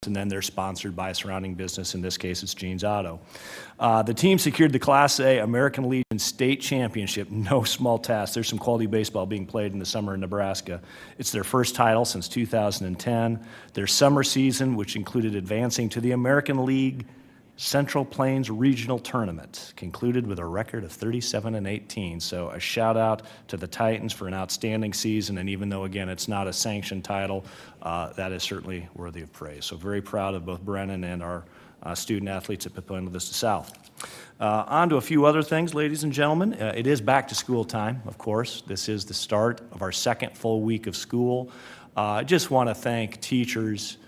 and then they're sponsored by a surrounding business. In this case, it's Gene's Auto. The team secured the Class A American Legion State Championship. No small task. There's some quality baseball being played in the summer in Nebraska. It's their first title since 2010. Their summer season, which included advancing to the American League Central Plains Regional Tournament, concluded with a record of 37-18. So a shout out to the Titans for an outstanding season, and even though, again, it's not a sanctioned title, that is certainly worthy of praise. So very proud of both Brennan and our student athletes at Papillion Vista South. On to a few other things, ladies and gentlemen. It is back to school time, of course. This is the start of our second full week of school. I just want to thank teachers,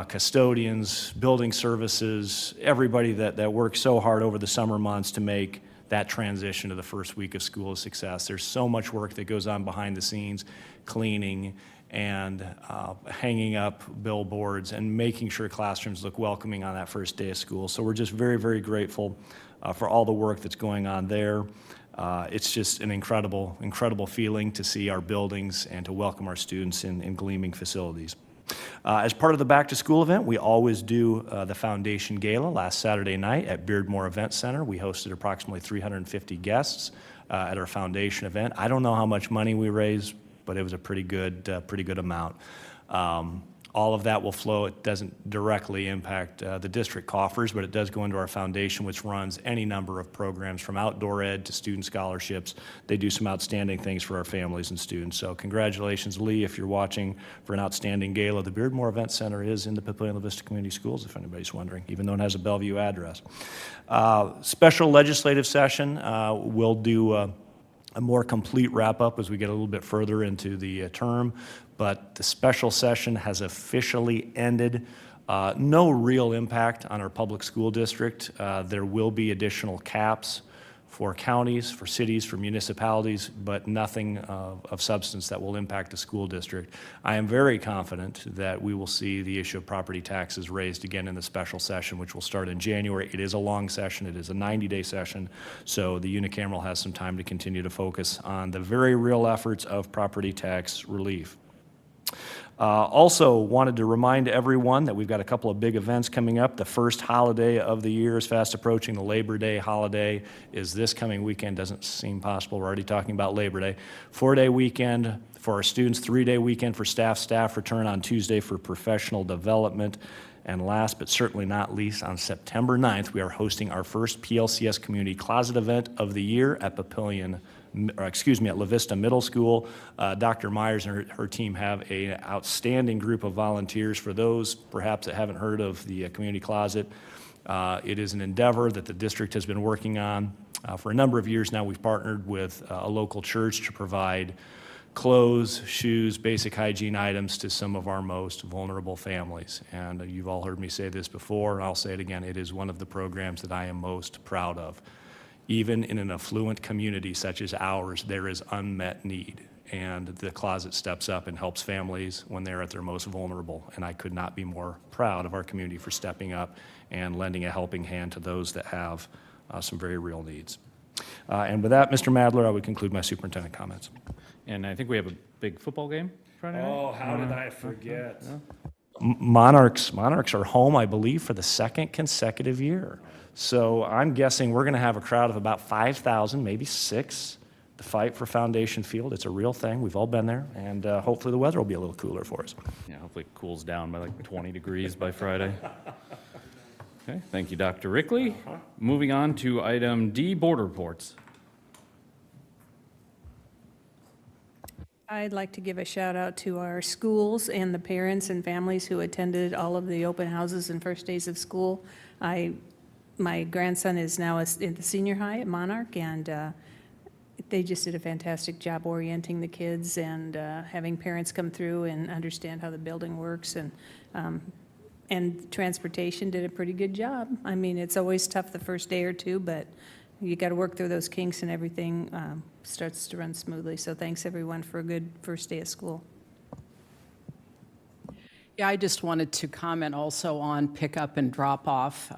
custodians, building services, everybody that worked so hard over the summer months to make that transition to the first week of school a success. There's so much work that goes on behind the scenes, cleaning and hanging up billboards and making sure classrooms look welcoming on that first day of school. So we're just very, very grateful for all the work that's going on there. It's just an incredible, incredible feeling to see our buildings and to welcome our students in gleaming facilities. As part of the back to school event, we always do the Foundation Gala last Saturday night at Beardmore Event Center. We hosted approximately 350 guests at our foundation event. I don't know how much money we raised, but it was a pretty good amount. All of that will flow. It doesn't directly impact the district coffers, but it does go into our foundation, which runs any number of programs from outdoor ed to student scholarships. They do some outstanding things for our families and students. So congratulations, Lee, if you're watching, for an outstanding gala. The Beardmore Event Center is in the Papillion Vista Community Schools, if anybody's wondering, even though it has a Bellevue address. Special legislative session. We'll do a more complete wrap-up as we get a little bit further into the term, but the special session has officially ended. No real impact on our public school district. There will be additional caps for counties, for cities, for municipalities, but nothing of substance that will impact the school district. I am very confident that we will see the issue of property taxes raised again in the special session, which will start in January. It is a long session. It is a 90-day session, so the unicameral has some time to continue to focus on the very real efforts of property tax relief. Also wanted to remind everyone that we've got a couple of big events coming up. The first holiday of the year is fast approaching. The Labor Day holiday is this coming weekend. Doesn't seem possible. We're already talking about Labor Day. 4-day weekend for our students, 3-day weekend for staff. Staff return on Tuesday for professional development. And last but certainly not least, on September 9th, we are hosting our first PLCS Community Closet event of the year at at La Vista Middle School. Dr. Myers and her team have an outstanding group of volunteers. For those perhaps that haven't heard of the community closet, it is an endeavor that the district has been working on for a number of years now. We've partnered with a local church to provide clothes, shoes, basic hygiene items to some of our most vulnerable families. And you've all heard me say this before, and I'll say it again, it is one of the programs that I am most proud of. Even in an affluent community such as ours, there is unmet need, and the closet steps up and helps families when they're at their most vulnerable. And I could not be more proud of our community for stepping up and lending a helping hand to those that have some very real needs. And with that, Mr. Madler, I would conclude my superintendent comments. And I think we have a big football game Friday night. Oh, how did I forget? Monarchs are home, I believe, for the second consecutive year. So I'm guessing we're going to have a crowd of about 5,000, maybe 6, to fight for Foundation Field. It's a real thing. We've all been there, and hopefully the weather will be a little cooler for us. Yeah, hopefully it cools down by like 20 degrees by Friday. Okay, thank you, Dr. Rickley. Moving on to item D, board reports. I'd like to give a shout out to our schools and the parents and families who attended all of the open houses and first days of school. My grandson is now in the senior high at Monarch, and they just did a fantastic job orienting the kids and having parents come through and understand how the building works, and transportation did a pretty good job. I mean, it's always tough the first day or two, but you got to work through those kinks and everything starts to run smoothly. So thanks everyone for a good first day of school. Yeah, I just wanted to comment also on pickup and drop off.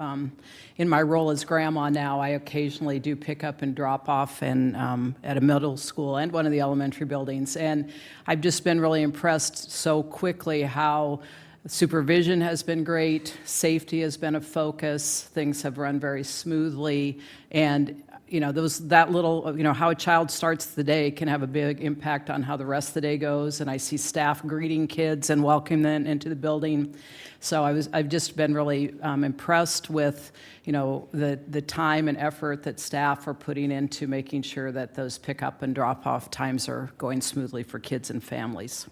In my role as grandma now, I occasionally do pick up and drop off and at a middle school and one of the elementary buildings. And I've just been really impressed so quickly how Supervision has been great, safety has been a focus, things have run very smoothly, and, that little, how a child starts the day can have a big impact on how the rest of the day goes, and I see staff greeting kids and welcoming them into the building. So I've just been really impressed with, the time and effort that staff are putting into making sure that those pick-up and drop-off times are going smoothly for kids and families.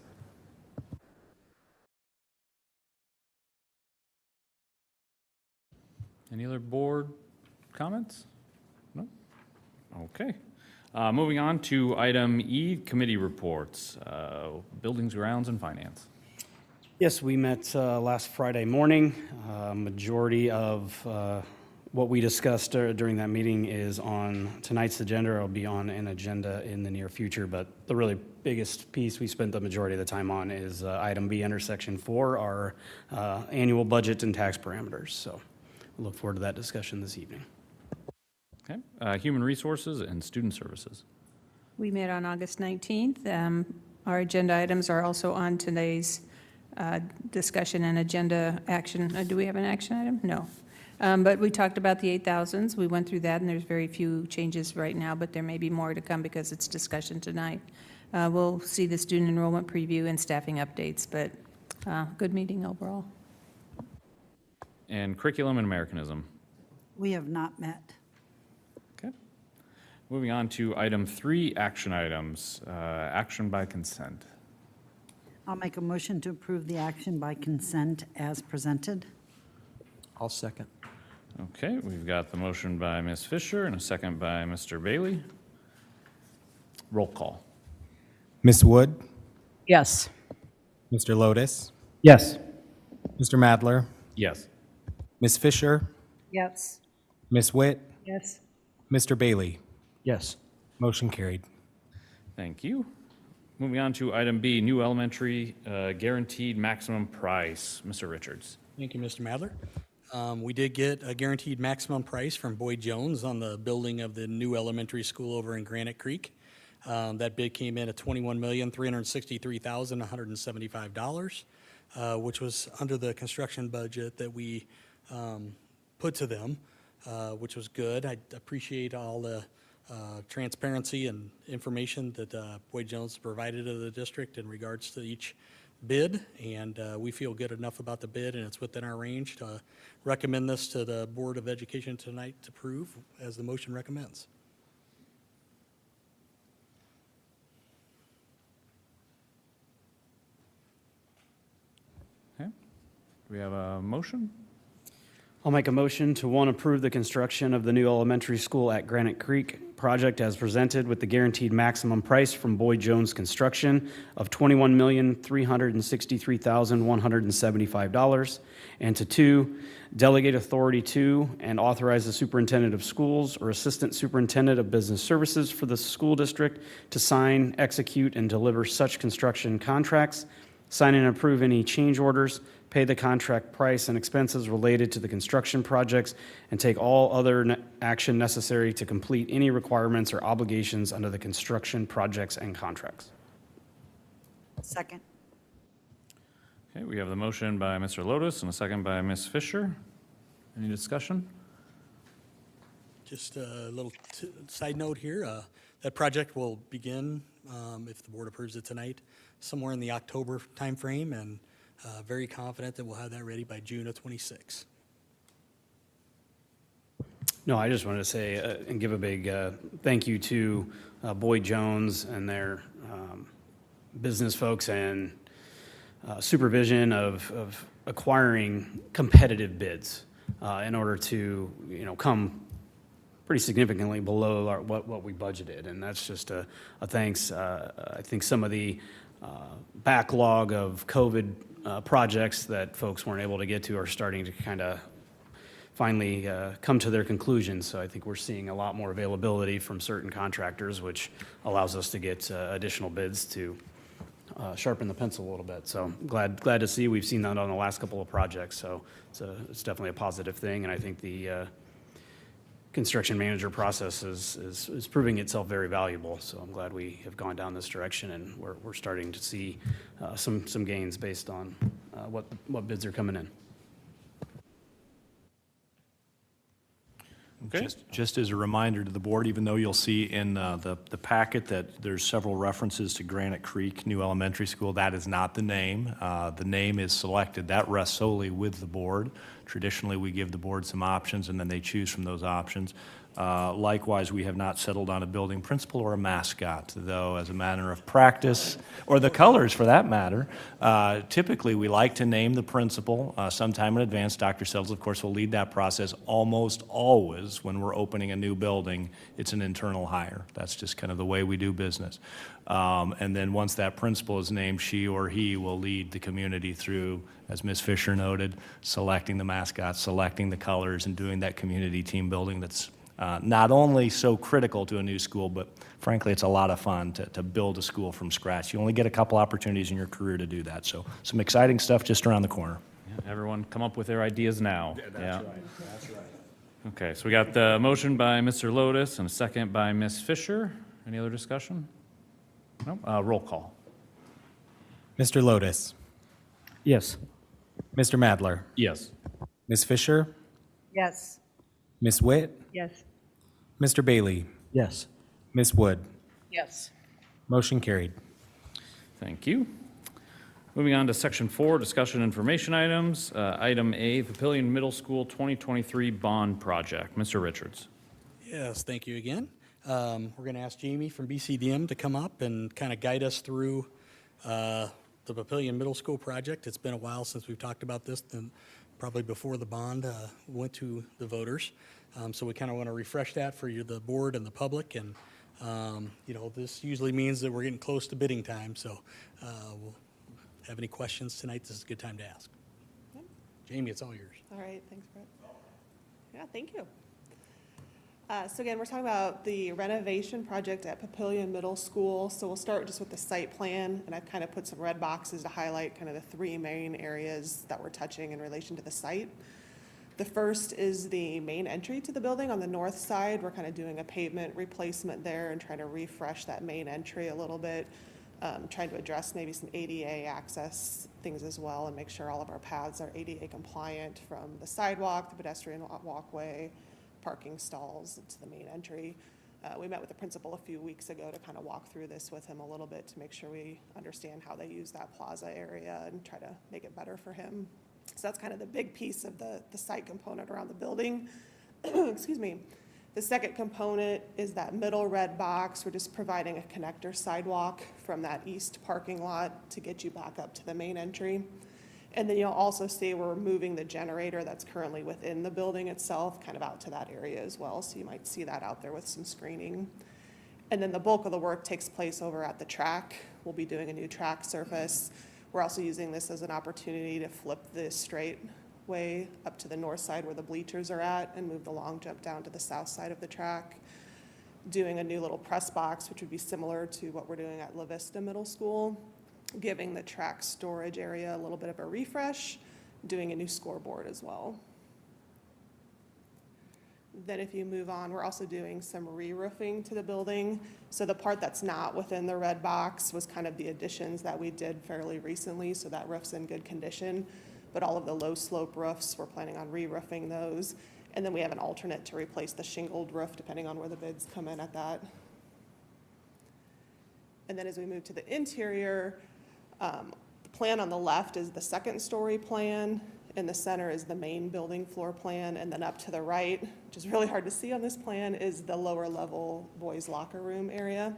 Any other board comments? No? Okay. Moving on to item E, committee reports, buildings, grounds, and finance. Yes, we met last Friday morning. Majority of what we discussed during that meeting is on tonight's agenda. It'll be on an agenda in the near future, but the really biggest piece we spent the majority of the time on is item B under section 4, our annual budget and tax parameters. So we'll look forward to that discussion this evening. Okay. Human resources and student services. We met on August 19th. Our agenda items are also on today's discussion and agenda action. Do we have an action item? No. But we talked about the 8,000s. We went through that, and there's very few changes right now, but there may be more to come because it's discussion tonight. We'll see the student enrollment preview and staffing updates, but good meeting overall. And curriculum and Americanism. We have not met. Okay. Moving on to item 3, action items, action by consent. I'll make a motion to approve the action by consent as presented. I'll second. Okay, we've got the motion by Ms. Fisher and a second by Mr. Bailey. Roll call. Ms. Wood, Yes. Mr. Lotus, Yes. Mr. Madler, Yes. Ms. Fisher, Yes. Ms. Witt, Yes. Mr. Bailey. Yes. Motion carried. Thank you. Moving on to item B, new elementary guaranteed maximum price. Mr. Richards. Thank you, Mr. Madler. We did get a guaranteed maximum price from Boyd Jones on the building of the new elementary school over in Granite Creek. That bid came in at $21,363,175, which was under the construction budget that we put to them, which was good. I appreciate all the transparency and information that Boyd Jones provided to the district in regards to each bid, and we feel good enough about the bid, and it's within our range to recommend this to the Board of Education tonight to approve, as the motion recommends. Okay. Do we have a motion? I'll make a motion to, one, approve the construction of the new elementary school at Granite Creek project as presented with the guaranteed maximum price from Boyd Jones Construction of $21,363,175, and to, two, delegate authority to and authorize the superintendent of schools or assistant superintendent of business services for the school district to sign, execute, and deliver such construction contracts, sign and approve any change orders, pay the contract price and expenses related to the construction projects, and take all other action necessary to complete any requirements or obligations under the construction projects and contracts. Second. Okay, we have the motion by Mr. Lotus and a second by Ms. Fisher. Any discussion? Just a little side note here, that project will begin, if the board approves it tonight, somewhere in the October timeframe, and very confident that we'll have that ready by June of '26. No, I just wanted to say and give a big thank you to Boyd Jones and their business folks and supervision of acquiring competitive bids in order to, come pretty significantly below what we budgeted. And that's just a thanks. I think some of the backlog of COVID projects that folks weren't able to get to are starting to kind of finally come to their conclusions. So I think we're seeing a lot more availability from certain contractors, which allows us to get additional bids to sharpen the pencil a little bit. So glad to see we've seen that on the last couple of projects. So it's definitely a positive thing, and I think the construction manager process is proving itself very valuable. So I'm glad we have gone down this direction, and we're starting to see some gains based on what bids are coming in. Okay. Just as a reminder to the board, even though you'll see in the packet that there's several references to Granite Creek New Elementary School, that is not the name. The name is selected. That rests solely with the board. Traditionally, we give the board some options, and then they choose from those options. Likewise, we have not settled on a building principal or a mascot, though as a matter of practice, or the colors for that matter, typically we like to name the principal sometime in advance. Dr. Settles, of course, will lead that process. Almost always, when we're opening a new building, it's an internal hire. That's just kind of the way we do business. And then once that principal is named, she or he will lead the community through, as Ms. Fisher noted, selecting the mascot, selecting the colors, and doing that community team building that's not only so critical to a new school, but frankly, it's a lot of fun to build a school from scratch. You only get a couple opportunities in your career to do that. So some exciting stuff just around the corner. Yeah, everyone come up with their ideas now. That's right. That's right. Okay, so we got the motion by Mr. Lotus and a second by Ms. Fisher. Any other discussion? No? Roll call. Mr. Lotus, Yes. Mr. Madler, Yes. Ms. Fisher, Yes. Ms. Witt, Yes. Mr. Bailey, Yes. Ms. Wood. Yes. Motion carried. Thank you. Moving on to Section 4, discussion information items. Item A, Papillion Middle School 2023 Bond Project. Mr. Richards. Yes, thank you again. We're going to ask Jamie from BCDM to come up and kind of guide us through the Papillion Middle School project. It's been a while since we've talked about this, and probably before the bond went to the voters. So we kind of want to refresh that for you, the board and the public. And, this usually means that we're getting close to bidding time. So we'll have any questions tonight, this is a good time to ask. Jamie, it's all yours. All right, thanks, Brett. Yeah, thank you. So again, we're talking about the renovation project at Papillion Middle School. So we'll start just with the site plan, and I've kind of put some red boxes to highlight kind of the three main areas that we're touching in relation to the site. The first is the main entry to the building on the north side. We're kind of doing a pavement replacement there and trying to refresh that main entry a little bit, trying to address maybe some ADA access things as well and make sure all of our paths are ADA compliant, from the sidewalk, the pedestrian walkway, parking stalls to the main entry. We met with the principal a few weeks ago to kind of walk through this with him a little bit to make sure we understand how they use that plaza area and try to make it better for him. So that's kind of the big piece of the site component around the building. Excuse me. The second component is that middle red box. We're just providing a connector sidewalk from that east parking lot to get you back up to the main entry. And then you'll also see we're moving the generator that's currently within the building itself kind of out to that area as well. So you might see that out there with some screening. And then the bulk of the work takes place over at the track. We'll be doing a new track surface. We're also using this as an opportunity to flip the straight way up to the north side where the bleachers are at and move the long jump down to the south side of the track. Doing a new little press box, which would be similar to what we're doing at La Vista Middle School, giving the track storage area a little bit of a refresh, doing a new scoreboard as well. Then if you move on, we're also doing some re-roofing to the building. So the part that's not within the red box was kind of the additions that we did fairly recently, so that roof's in good condition. But all of the low slope roofs, we're planning on re-roofing those. And then we have an alternate to replace the shingled roof, depending on where the bids come in at that. And then as we move to the interior, the plan on the left is the second story plan. In the center is the main building floor plan, and then up to the right, which is really hard to see on this plan, is the lower level boys' locker room area.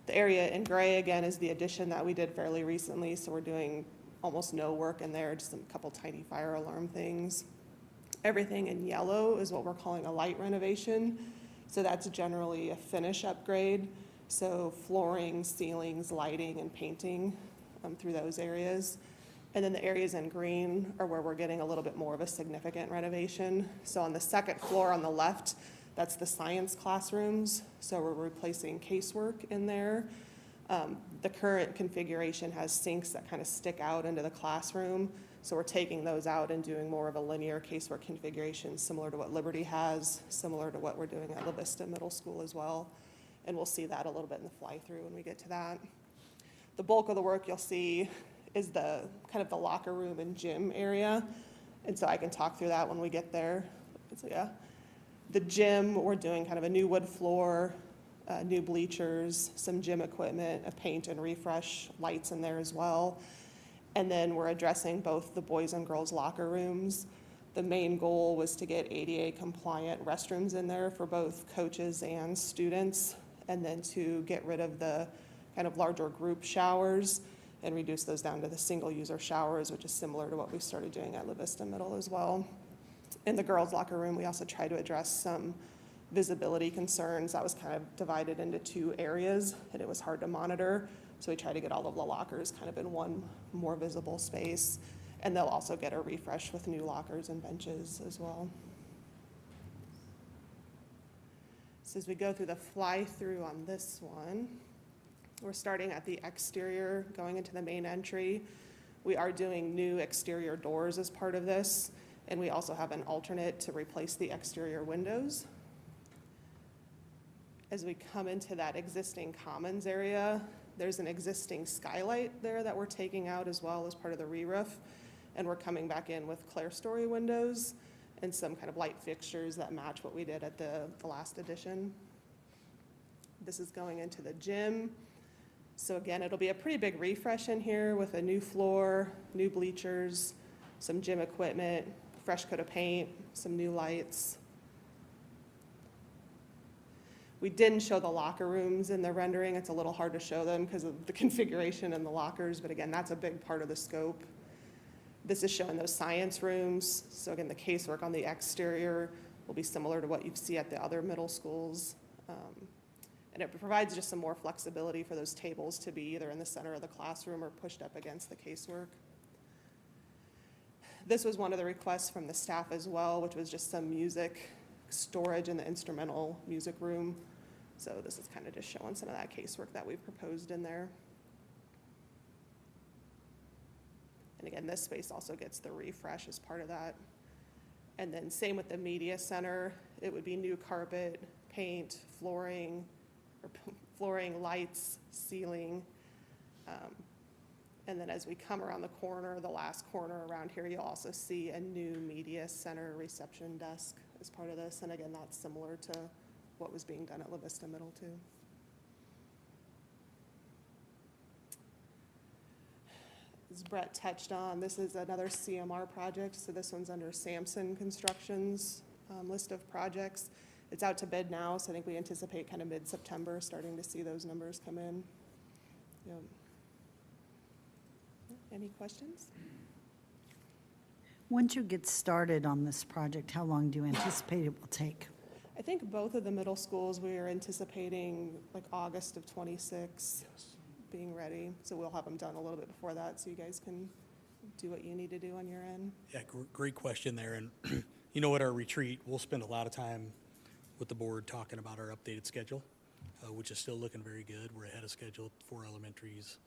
The area in gray, again, is the addition that we did fairly recently, so we're doing almost no work in there, just a couple tiny fire alarm things. Everything in yellow is what we're calling a light renovation, so that's generally a finish upgrade, so flooring, ceilings, lighting, and painting through those areas. And then the areas in green are where we're getting a little bit more of a significant renovation. So on the second floor on the left, that's the science classrooms. So we're replacing casework in there. The current configuration has sinks that kind of stick out into the classroom. So we're taking those out and doing more of a linear casework configuration, similar to what Liberty has, similar to what we're doing at La Vista Middle School as well. And we'll see that a little bit in the fly-through when we get to that. The bulk of the work you'll see is the, kind of the locker room and gym area. And so I can talk through that when we get there. So, yeah. The gym, we're doing kind of a new wood floor, new bleachers, some gym equipment, a paint and refresh, lights in there as well. And then we're addressing both the boys and girls locker rooms. The main goal was to get ADA compliant restrooms in there for both coaches and students, and then to get rid of the kind of larger group showers and reduce those down to the single-user showers, which is similar to what we started doing at La Vista Middle as well. In the girls' locker room, we also tried to address some visibility concerns. That was kind of divided into 2 areas, and it was hard to monitor. So we tried to get all of the lockers kind of in one more visible space. And they'll also get a refresh with new lockers and benches as well. So as we go through the fly-through on this one, we're starting at the exterior, going into the main entry. We are doing new exterior doors as part of this, and we also have an alternate to replace the exterior windows. As we come into that existing commons area, there's an existing skylight there that we're taking out as well as part of the re-roof. And we're coming back in with clerestory windows and some kind of light fixtures that match what we did at the last edition. This is going into the gym. So again, it'll be a pretty big refresh in here with a new floor, new bleachers, some gym equipment, fresh coat of paint, some new lights. We didn't show the locker rooms in the rendering. It's a little hard to show them because of the configuration in the lockers, but again, that's a big part of the scope. This is showing those science rooms. So again, the casework on the exterior will be similar to what you see at the other middle schools. And it provides just some more flexibility for those tables to be either in the center of the classroom or pushed up against the casework. This was one of the requests from the staff as well, which was just some music storage in the instrumental music room. So this is kind of just showing some of that casework that we've proposed in there. And again, this space also gets the refresh as part of that. And then same with the media center. It would be new carpet, paint, flooring, lights, ceiling. And then as we come around the corner, the last corner around here, you'll also see a new media center reception desk as part of this. And again, that's similar to what was being done at La Vista Middle too. As Brett touched on, this is another CMR project. So this one's under Sampson Construction's list of projects. It's out to bid now, so I think we anticipate kind of mid-September starting to see those numbers come in. Yep. Any questions? Once you get started on this project, how long do you anticipate it will take? I think both of the middle schools, we are anticipating like August of '26 being ready. So we'll have them done a little bit before that so you guys can do what you need to do on your end. Yeah, great question there. And you know, at our retreat, we'll spend a lot of time with the board talking about our updated schedule, which is still looking very good. We're ahead of schedule for elementaries.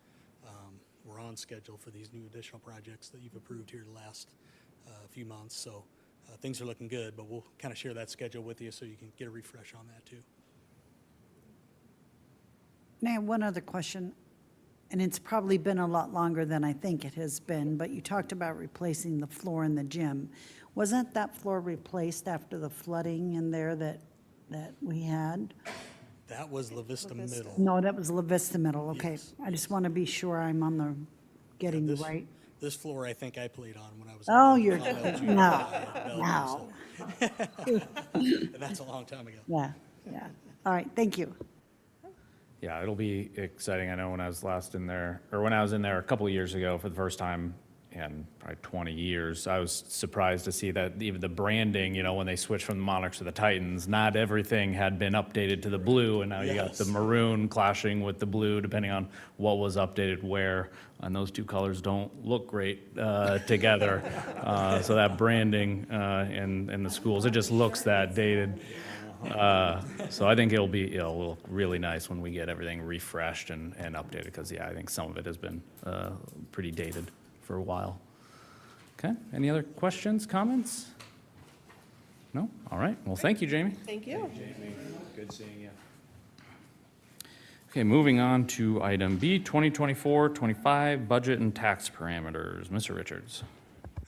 We're on schedule for these new additional projects that you've approved here the last few months. So things are looking good, but we'll kind of share that schedule with you so you can get a refresh on that too. Now, one other question, and it's probably been a lot longer than I think it has been, but you talked about replacing the floor in the gym. Wasn't that floor replaced after the flooding in there that we had? That was La Vista Middle. No, that was La Vista Middle, okay. Yes, I just want to be sure I'm on the, getting This- right. This floor, I think I played on when I was. Oh, in you're, college. no, That's a long time ago. yeah. All right, thank you. Yeah, it'll be exciting. I know when I was last in there, or when I was in there a couple of years ago for the first time in probably 20 years, I was surprised to see that even the branding, you know, when they switched from the Monarchs to the Titans, not everything had been updated to the blue, and now you got the Yes. maroon clashing with the blue, depending on what was updated where, and those two colors don't look great together. So that branding in the schools, it just looks that dated. So I think it'll look really nice when we get everything refreshed and updated, because, yeah, I think some of it has been pretty dated for a while. Okay, any other questions, comments? No? All right, well, thank you, Jamie. Thank you. Good seeing you. Okay, moving on to item B, 2024-25 budget and tax parameters. Mr. Richards.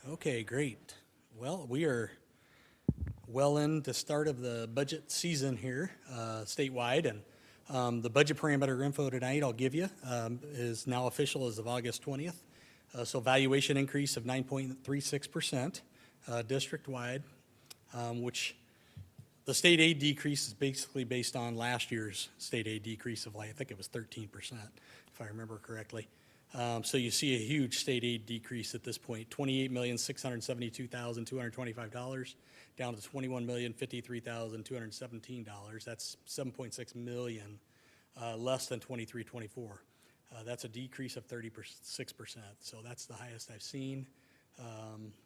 Okay, great. Well, we are well in the start of the budget season here statewide, and the budget parameter info tonight I'll give you is now official as of August 20th. So valuation increase of 9.36% district-wide, which the state aid decrease is basically based on last year's state aid decrease of, like, I think it was 13%, if I remember correctly. So you see a huge state aid decrease at this point, $28,672,225, down to $21,053,217. That's $7.6 million less than 23-24. That's a decrease of 36%. So that's the highest I've seen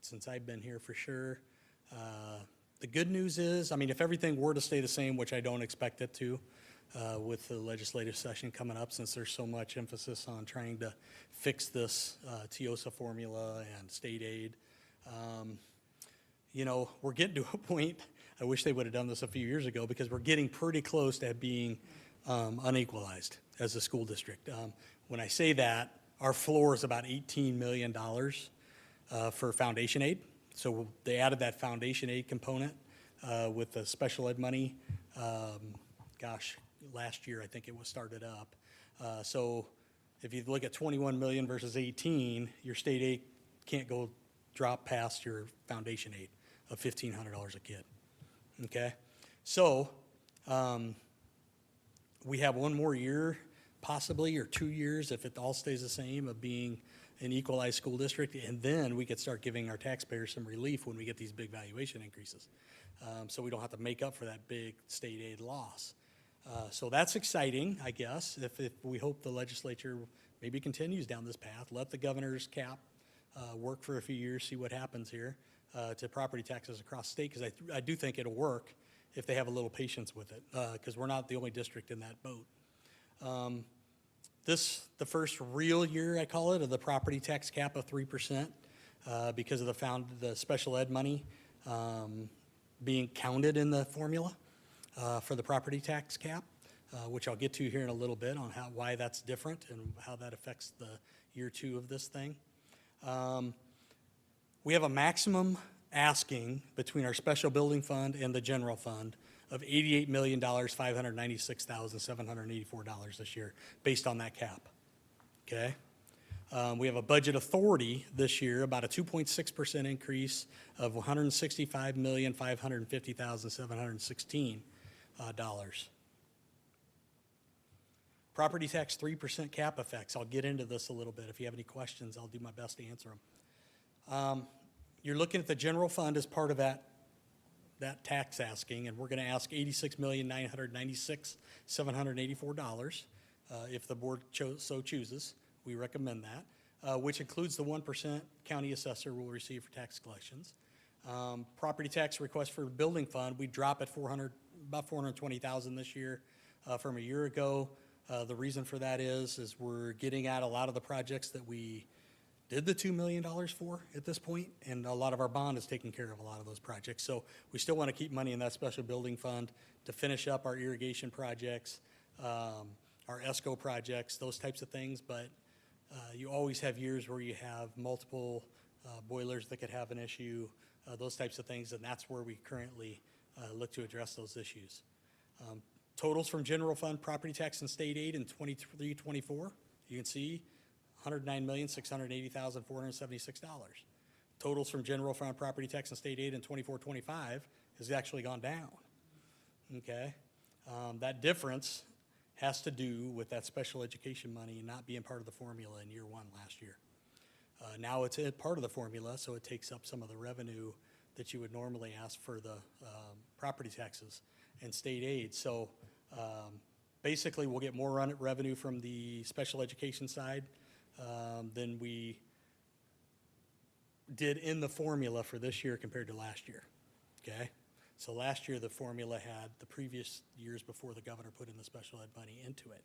since I've been here for sure. The good news is, I mean, if everything were to stay the same, which I don't expect it to, with the legislative session coming up, since there's so much emphasis on trying to fix this TIOSA formula and state aid. You know, we're getting to a point, I wish they would have done this a few years ago, because we're getting pretty close to being unequalized as a school district. When I say that, our floor is about $18 million for foundation aid. So they added that foundation aid component with the special ed money. Last year I think it was started up. So if you look at 21 million versus 18, your state aid can't go drop past your foundation aid of $1,500 a kid. Okay, so we have one more year, possibly, or 2 years if it all stays the same, of being an equalized school district, and then we could start giving our taxpayers some relief when we get these big valuation increases. So we don't have to make up for that big state aid loss. So that's exciting, I guess, if we hope the legislature maybe continues down this path, let the governor's cap work for a few years, see what happens here to property taxes across the state, because I do think it'll work if they have a little patience with it, because we're not the only district in that boat. The first real year, I call it, of the property tax cap of 3%, because of the special ed money being counted in the formula for the property tax cap, which I'll get to here in a little bit on why that's different and how that affects the year 2 of this thing. We have a maximum asking between our special building fund and the general fund of $88,596,784 this year, based on that cap, okay? We have a budget authority this year, about a 2.6% increase of $165,550,716. Property tax 3% cap effects. I'll get into this a little bit. If you have any questions, I'll do my best to answer them. You're looking at the general fund as part of that tax asking, and we're going to ask $86,996,784 if the board so chooses. We recommend that, which includes the 1% county assessor will receive for tax collections. Property tax request for building fund, we drop at about $420,000 this year from a year ago. The reason for that is we're getting at a lot of the projects that we did the $2 million for at this point, and a lot of our bond is taking care of a lot of those projects. So we still want to keep money in that special building fund to finish up our irrigation projects, our ESCO projects, those types of things. But you always have years where you have multiple boilers that could have an issue, those types of things, and that's where we currently look to address those issues. Totals from general fund, property tax, and state aid in 23-24, you can see $109,680,476. Totals from general fund, property tax, and state aid in 24-25 has actually gone down, okay? That difference has to do with that special education money not being part of the formula in year 1 last year. Now it's a part of the formula, so it takes up some of the revenue that you would normally ask for the property taxes and state aid. So basically, we'll get more revenue from the special education side than we did in the formula for this year compared to last year, okay? So last year, the formula had the previous years before the governor put in the special ed money into it,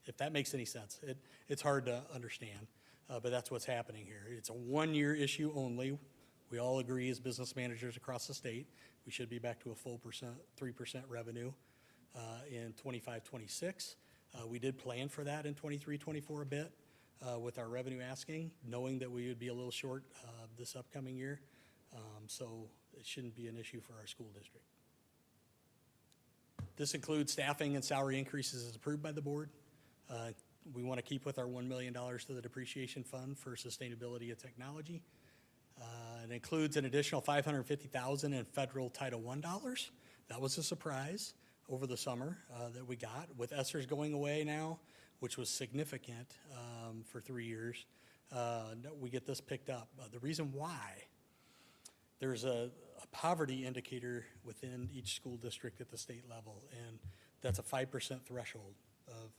if that makes any sense. It's hard to understand, but that's what's happening here. It's a one-year issue only. We all agree as business managers across the state, we should be back to a full 3% revenue in 25-26. We did plan for that in 23, 24 a bit with our revenue asking, knowing that we would be a little short this upcoming year. So it shouldn't be an issue for our school district. This includes staffing and salary increases as approved by the board. We want to keep with our $1 million to the depreciation fund for sustainability of technology. It includes an additional $550,000 in federal Title I dollars. That was a surprise over the summer that we got. With ESSERS going away now, which was significant for 3 years, we get this picked up. The reason why, there's a poverty indicator within each school district at the state level, and that's a 5% threshold of,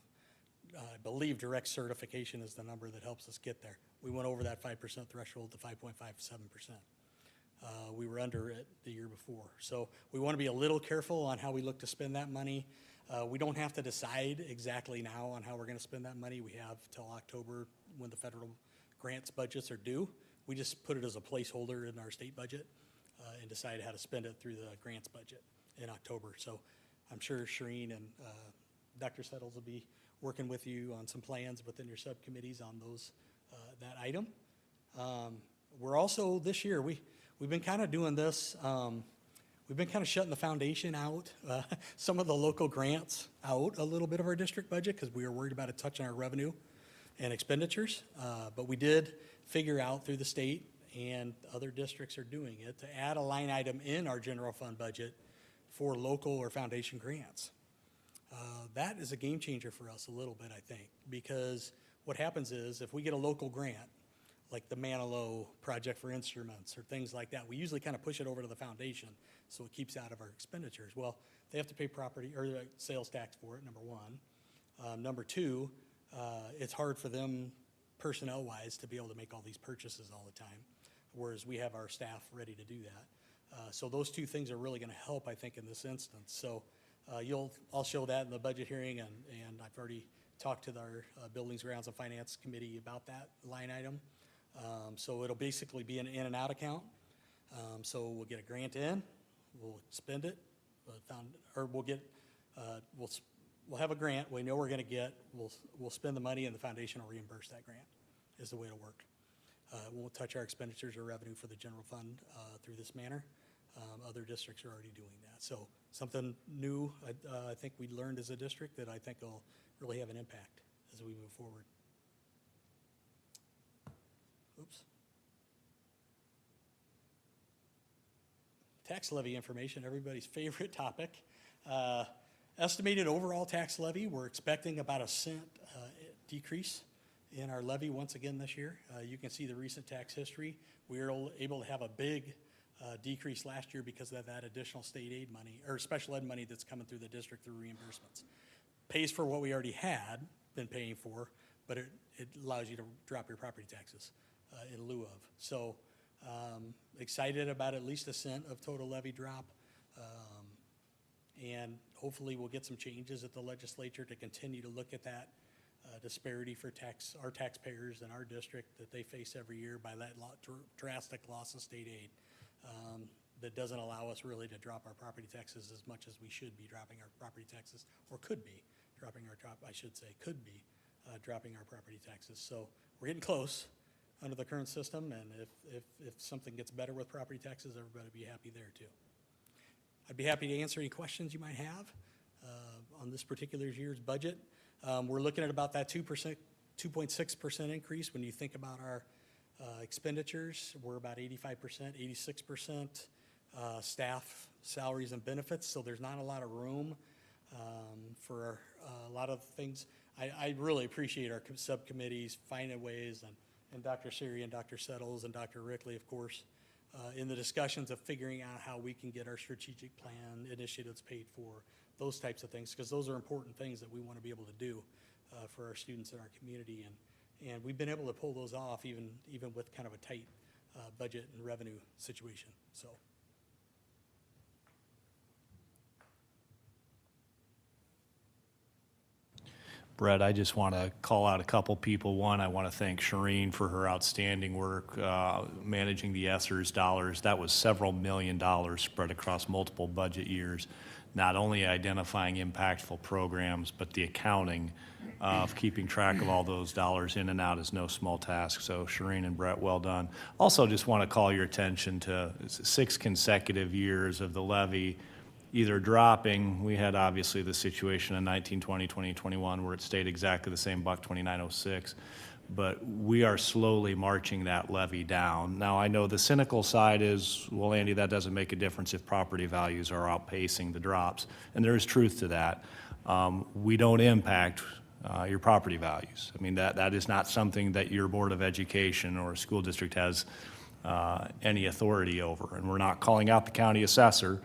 I believe direct certification is the number that helps us get there. We went over that 5% threshold to 5.57%. We were under it the year before. So we want to be a little careful on how we look to spend that money. We don't have to decide exactly now on how we're going to spend that money. We have till October when the federal grants budgets are due. We just put it as a placeholder in our state budget and decide how to spend it through the grants budget in October. So I'm sure Shireen and Dr. Settles will be working with you on some plans within your subcommittees on those, that item. We're also, this year, we've been kind of doing this, we've been kind of shutting the foundation out, some of the local grants out a little bit of our district budget because we were worried about it touching our revenue and expenditures. But we did figure out through the state, and other districts are doing it, to add a line item in our general fund budget for local or foundation grants. That is a game changer for us a little bit, I think, because what happens is if we get a local grant, like the Manilow Project for Instruments or things like that, we usually kind of push it over to the foundation so it keeps out of our expenditures. Well, they have to pay property or sales tax for it, number one. Number two, it's hard for them personnel-wise to be able to make all these purchases all the time, whereas we have our staff ready to do that. So those two things are really going to help, I think, in this instance. So I'll show that in the budget hearing, and I've already talked to our Buildings, Grounds, and Finance Committee about that line item. So it'll basically be an in and out account. So we'll get a grant in, we'll spend it, we'll have a grant we know we're going to get, we'll spend the money, and the foundation will reimburse that grant, is the way it'll work. It won't touch our expenditures or revenue for the general fund through this manner. Other districts are already doing that. So something new, I think we learned as a district that I think will really have an impact as we move forward. Oops. Tax levy information, everybody's favorite topic. Estimated overall tax levy, we're expecting about a cent decrease in our levy once again this year. You can see the recent tax history. We were able to have a big decrease last year because of that additional state aid money, or special ed money that's coming through the district through reimbursements. Pays for what we already had been paying for, but it allows you to drop your property taxes in lieu of. So excited about at least a cent of total levy drop. And hopefully we'll get some changes at the legislature to continue to look at that disparity for our taxpayers in our district that they face every year by that drastic loss of state aid. That doesn't allow us really to drop our property taxes as much as we should be dropping our property taxes, or could be dropping our property taxes. So we're getting close under the current system, and if something gets better with property taxes, everybody will be happy there too. I'd be happy to answer any questions you might have on this particular year's budget. We're looking at about that 2.6% increase. When you think about our expenditures, we're about 85%, 86% staff salaries and benefits, so there's not a lot of room for a lot of things. I really appreciate our subcommittees finding ways, and Dr. Siri and Dr. Settles and Dr. Rickley, of course, in the discussions of figuring out how we can get our strategic plan initiatives paid for, those types of things, because those are important things that we want to be able to do for our students in our community. And we've been able to pull those off even with kind of a tight budget and revenue situation. So. Brett, I just want to call out a couple people. One, I want to thank Shireen for her outstanding work managing the ESSERS dollars. That was several $1 million spread across multiple budget years not only identifying impactful programs, but the accounting of keeping track of all those dollars in and out is no small task. So Shireen and Brett, well done. Also, just want to call your attention to 6 consecutive years of the levy either dropping. We had obviously the situation in 19, 20, 2021 where it stayed exactly the same, $129.06. But we are slowly marching that levy down. Now, I know the cynical side is, well, Andy, that doesn't make a difference if property values are outpacing the drops. And there is truth to that. We don't impact your property values. I mean, that is not something that your Board of Education or school district has any authority over. And we're not calling out the county assessor.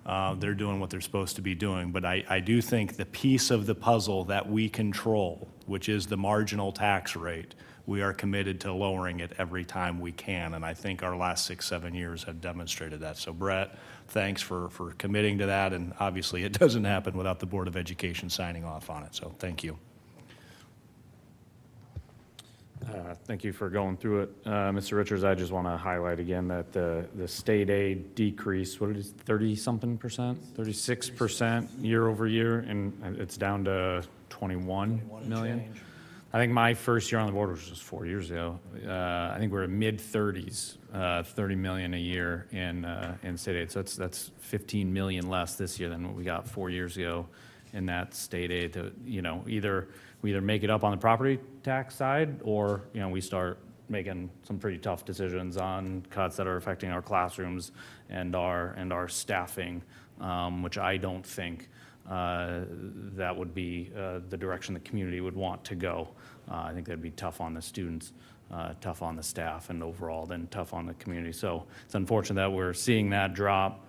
They're doing what they're supposed to be doing. But I do think the piece of the puzzle that we control, which is the marginal tax rate, we are committed to lowering it every time we can. And I think our last 6, 7 years have demonstrated that. So Brett, thanks for committing to that. And obviously it doesn't happen without the Board of Education signing off on it. So thank you. Thank you for going through it. Mr. Richards, I just want to highlight again that the state aid decrease, what it is, 30-something%, 36% year over year, and it's down to 21 million. I think my first year on the board, which was 4 years ago, I think we're in mid-30s, 30 million a year in state aid. So that's 15 million less this year than what we got 4 years ago in that state aid. To, we either make it up on the property tax side, or we start making some pretty tough decisions on cuts that are affecting our classrooms and our staffing, which I don't think that would be the direction the community would want to go. I think that'd be tough on the students, tough on the staff, and overall then tough on the community. So it's unfortunate that we're seeing that drop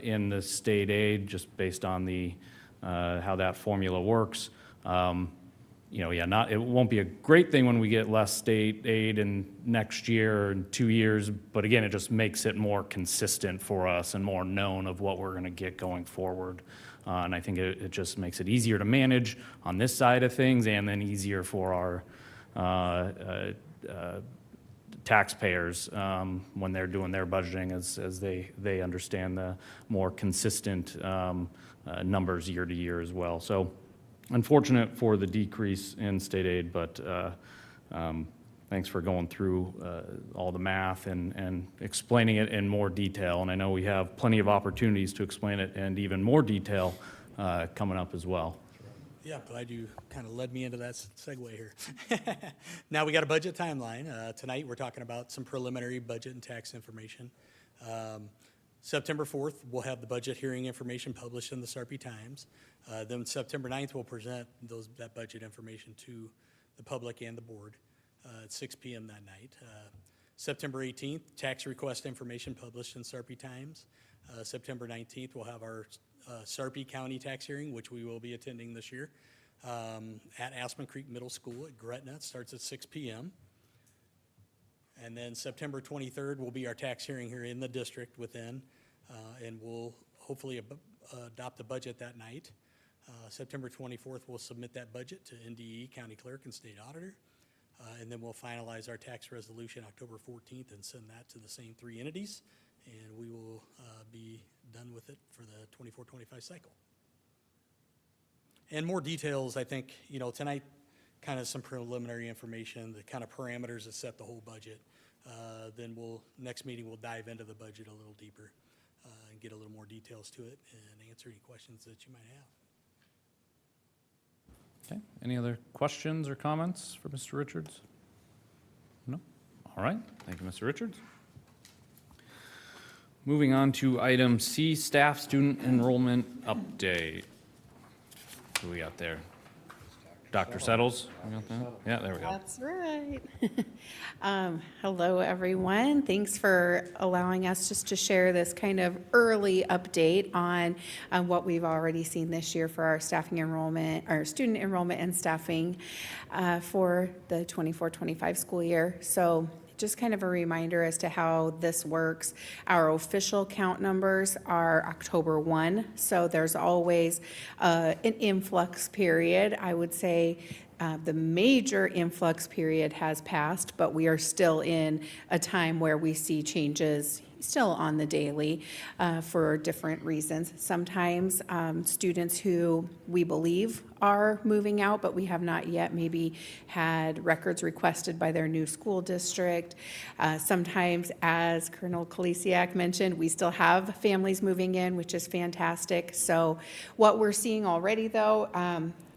in the state aid just based on the how that formula works. It won't be a great thing when we get less state aid in next year or in 2 years, but again, it just makes it more consistent for us and more known of what we're going to get going forward. And I think it just makes it easier to manage on this side of things, and then easier for our taxpayers when they're doing their budgeting as they understand the more consistent numbers year to year as well. So unfortunate for the decrease in state aid, but thanks for going through all the math and explaining it in more detail. And I know we have plenty of opportunities to explain it in even more detail coming up as well. Yeah, glad you kind of led me into that segue here. Now we got a budget timeline. Tonight we're talking about some preliminary budget and tax information. September 4th, we'll have the budget hearing information published in the Sarpy Times. Then September 9th, we'll present that budget information to the public and the board at 6 p.m. that night. September 18th, tax request information published in Sarpy Times. September 19th, we'll have our Sarpy County tax hearing, which we will be attending this year, at Aspen Creek Middle School at Gretna. It starts at 6 p.m. And then September 23rd will be our tax hearing here in the district within, and we'll hopefully adopt the budget that night. September 24th, we'll submit that budget to NDE, County Clerk, and State Auditor. And then we'll finalize our tax resolution October 14th and send that to the same 3 entities. And we will be done with it for the 24-25 cycle. And more details, I think, tonight, kind of some preliminary information, the kind of parameters that set the whole budget. Then next meeting, we'll dive into the budget a little deeper and get a little more details to it and answer any questions that you might have. Okay, any other questions or comments for Mr. Richards? No? All right, thank you, Mr. Richards. Moving on to item C, staff student enrollment update. Who we got there? Dr. Settles? We got that? Yeah, there we go. That's right. Hello, everyone. Thanks for allowing us just to share this kind of early update on what we've already seen this year for our staffing enrollment, our student enrollment and staffing for the 24-25 school year. So just kind of a reminder as to how this works. Our official count numbers are October 1, so there's always an influx period. I would say the major influx period has passed, but we are still in a time where we see changes still on the daily for different reasons. Sometimes students who we believe are moving out, but we have not yet maybe had records requested by their new school district. Sometimes, as Colonel Kolesiak mentioned, we still have families moving in, which is fantastic. So what we're seeing already, though,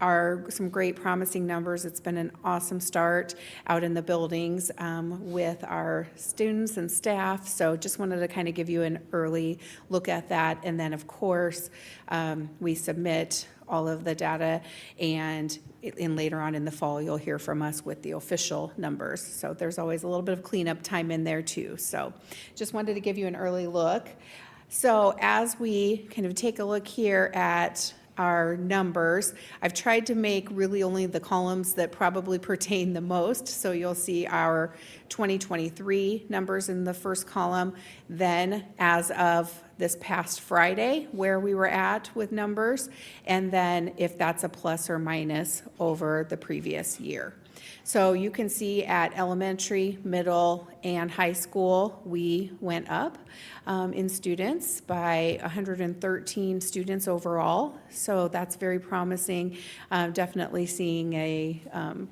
are some great promising numbers. It's been an awesome start out in the buildings with our students and staff. So just wanted to kind of give you an early look at that. And then, of course, we submit all of the data, and later on in the fall, you'll hear from us with the official numbers. So there's always a little bit of cleanup time in there too. So just wanted to give you an early look. So as we kind of take a look here at our numbers, I've tried to make really only the columns that probably pertain the most. So you'll see our 2023 numbers in the first column, then as of this past Friday, where we were at with numbers, and then if that's a plus or minus over the previous year. So you can see at elementary, middle, and high school, we went up in students by 113 students overall. So that's very promising. Definitely seeing a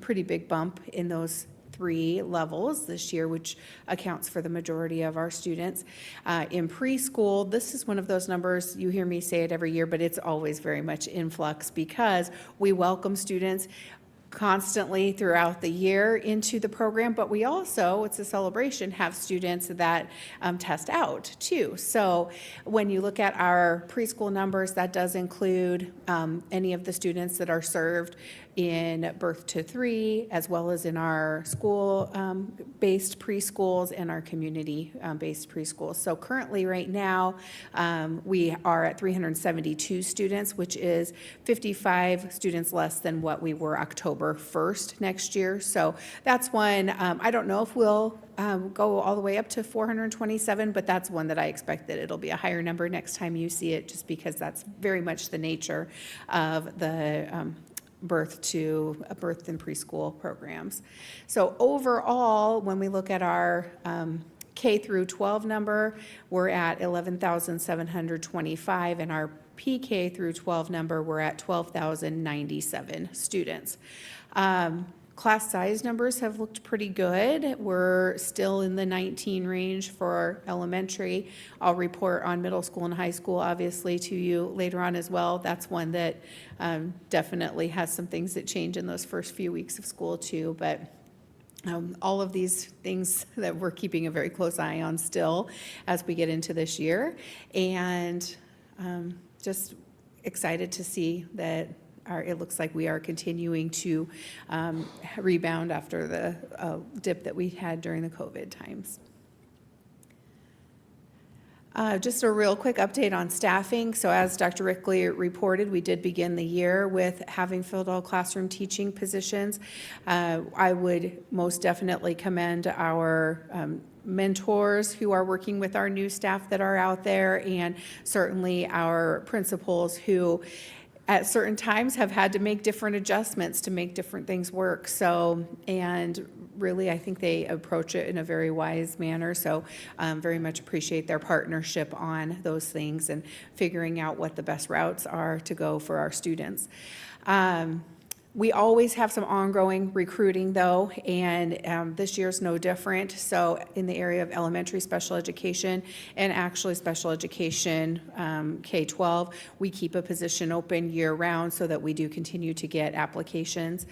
pretty big bump in those 3 levels this year, which accounts for the majority of our students. In preschool, this is one of those numbers, you hear me say it every year, but it's always very much in flux because we welcome students constantly throughout the year into the program, but we also, it's a celebration, have students that test out too. So when you look at our preschool numbers, that does include any of the students that are served in birth to 3, as well as in our school-based preschools and our community-based preschools. So currently, right now, we are at 372 students, which is 55 students less than what we were October 1st next year. So that's one, I don't know if we'll go all the way up to 427, but that's one that I expect that it'll be a higher number next time you see it, just because that's very much the nature of the birth and preschool programs. So overall, when we look at our K through 12 number, we're at 11,725, and our PK through 12 number, we're at 12,097 students. Class size numbers have looked pretty good. We're still in the 19 range for elementary. I'll report on middle school and high school, obviously, to you later on as well. That's one that definitely has some things that change in those first few weeks of school too. But all of these things that we're keeping a very close eye on still as we get into this year. And just excited to see that it looks like we are continuing to rebound after the dip that we had during the COVID times. Just a real quick update on staffing. So as Dr. Rickley reported, we did begin the year with having filled all classroom teaching positions. I would most definitely commend our mentors who are working with our new staff that are out there, and certainly our principals who at certain times have had to make different adjustments to make different things work. So, and really, I think they approach it in a very wise manner. So very much appreciate their partnership on those things and figuring out what the best routes are to go for our students. We always have some ongoing recruiting though, and this year's no different. So in the area of elementary special education and actually special education K-12, we keep a position open year round so that we do continue to get applications.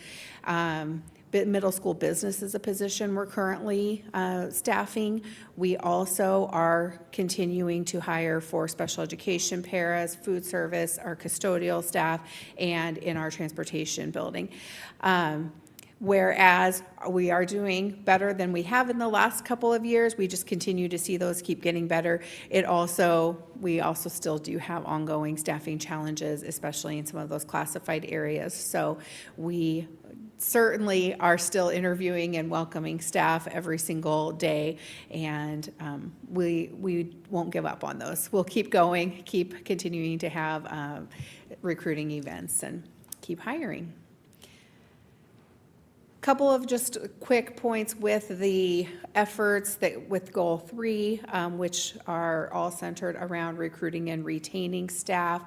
Middle school business is a position we're currently staffing. We also are continuing to hire for special education paras, food service, our custodial staff, and in our transportation building. Whereas we are doing better than we have in the last couple of years, we just continue to see those keep getting better. We also still do have ongoing staffing challenges, especially in some of those classified areas. So we certainly are still interviewing and welcoming staff every single day, and we won't give up on those. We'll keep going, keep continuing to have recruiting events, and keep hiring. Couple of just quick points with the efforts that with Goal 3, which are all centered around recruiting and retaining staff.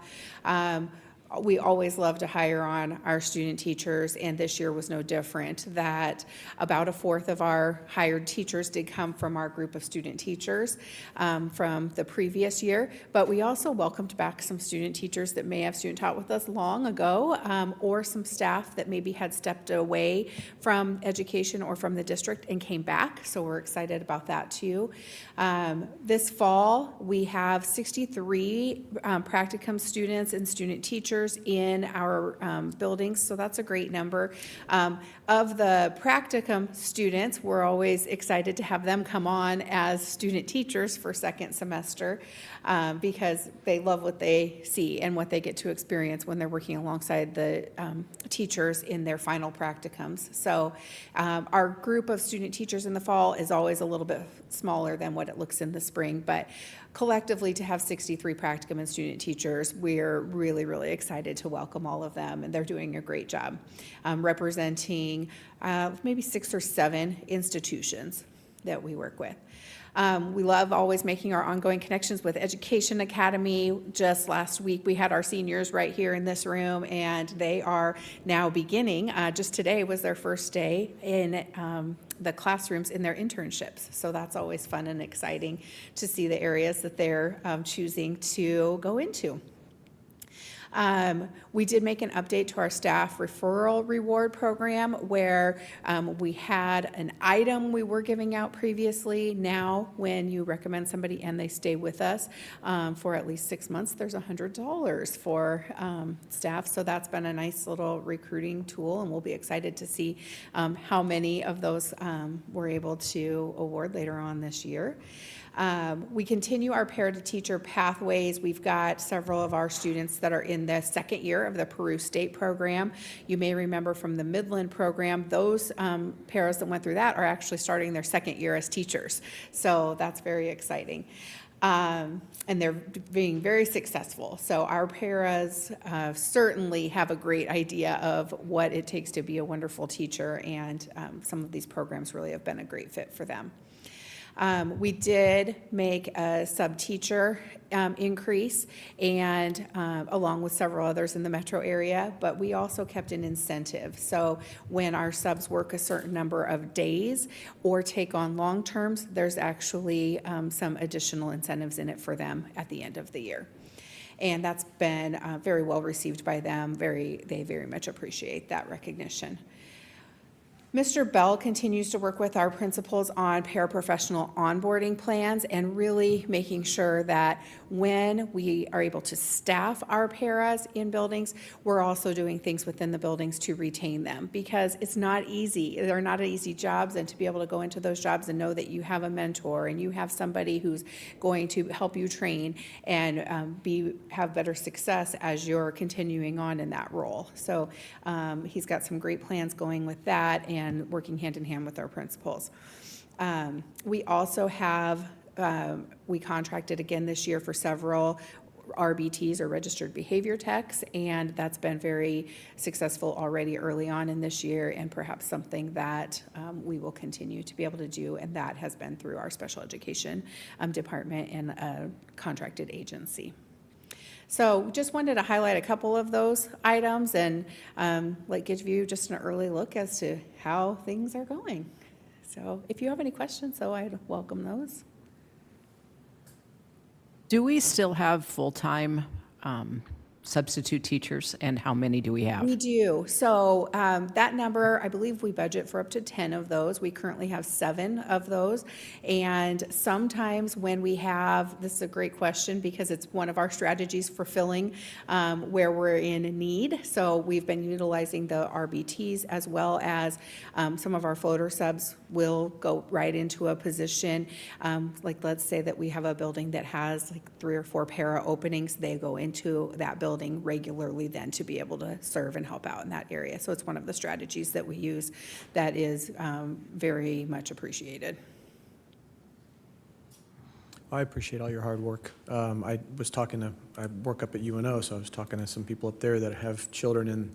We always love to hire on our student teachers, and this year was no different, that about a fourth of our hired teachers did come from our group of student teachers from the previous year, but we also welcomed back some student teachers that may have student taught with us long ago, or some staff that maybe had stepped away from education or from the district and came back, so we're excited about that too. This fall, we have 63 practicum students and student teachers in our buildings, so that's a great number. Of the practicum students, we're always excited to have them come on as student teachers for second semester because they love what they see and what they get to experience when they're working alongside the teachers in their final practicums. So our group of student teachers in the fall is always a little bit smaller than what it looks in the spring, but collectively to have 63 practicum and student teachers, we're really, really excited to welcome all of them, and they're doing a great job representing maybe 6 or 7 institutions that we work with. We love always making our ongoing connections with Education Academy. Just last week, we had our seniors right here in this room, and they are now beginning. Just today was their first day in the classrooms in their internships. So that's always fun and exciting to see the areas that they're choosing to go into. We did make an update to our staff referral reward program where we had an item we were giving out previously. Now, when you recommend somebody and they stay with us for at least 6 months, there's $100 for staff. So that's been a nice little recruiting tool, and we'll be excited to see how many of those we're able to award later on this year. We continue our pair-to-teacher pathways. We've got several of our students that are in the second year of the Peru State program. You may remember from the Midland program, those paras that went through that are actually starting their second year as teachers. So that's very exciting. And they're being very successful. So our paras certainly have a great idea of what it takes to be a wonderful teacher, and some of these programs really have been a great fit for them. We did make a sub-teacher increase, and along with several others in the metro area, but we also kept an incentive. So when our subs work a certain number of days or take on long terms, there's actually some additional incentives in it for them at the end of the year. And that's been very well received by them. They very much appreciate that recognition. Mr. Bell continues to work with our principals on paraprofessional onboarding plans and really making sure that when we are able to staff our paras in buildings, we're also doing things within the buildings to retain them, because it's not easy. They're not easy jobs, and to be able to go into those jobs and know that you have a mentor and you have somebody who's going to help you train and have better success as you're continuing on in that role. So he's got some great plans going with that, and working hand in hand with our principals. We also have, we contracted again this year for several RBTs, or registered behavior techs, and that's been very successful already early on in this year, and perhaps something that we will continue to be able to do, and that has been through our special education department and a contracted agency. So just wanted to highlight a couple of those items and give you just an early look as to how things are going. So if you have any questions, I'd welcome those. Do we still have full-time substitute teachers, and how many do we have? We do. So that number, I believe we budget for up to 10 of those. We currently have 7 of those. And sometimes when we have, this is a great question because it's one of our strategies for filling where we're in need. So we've been utilizing the RBTs, as well as some of our floater subs will go right into a position. Let's say that we have a building that has 3 or 4 para openings. They go into that building regularly then to be able to serve and help out in that area. So it's one of the strategies that we use that is very much appreciated. I appreciate all your hard work. I work up at UNO, so I was talking to some people up there that have children in